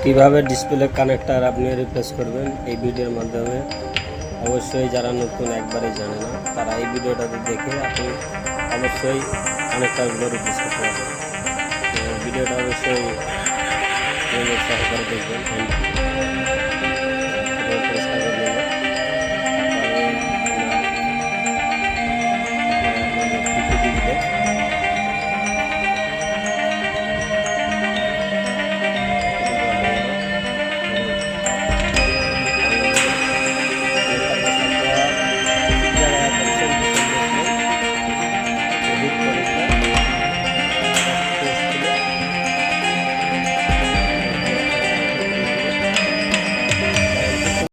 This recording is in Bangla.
কিভাবে ডিসপ্লে কানেক্টর আপনি রিপ্লেস করবেন এই ভিডিওর মাধ্যমে। অবশ্যই যারা নতুন একবারে জানে না তারা এই ভিডিওটাতে দেখে আপনি অবশ্যই কানেক্টরগুলো রিপ্লেস করতে পারবেন। তো ভিডিওটা অবশ্যই সহকারে দেখবেন।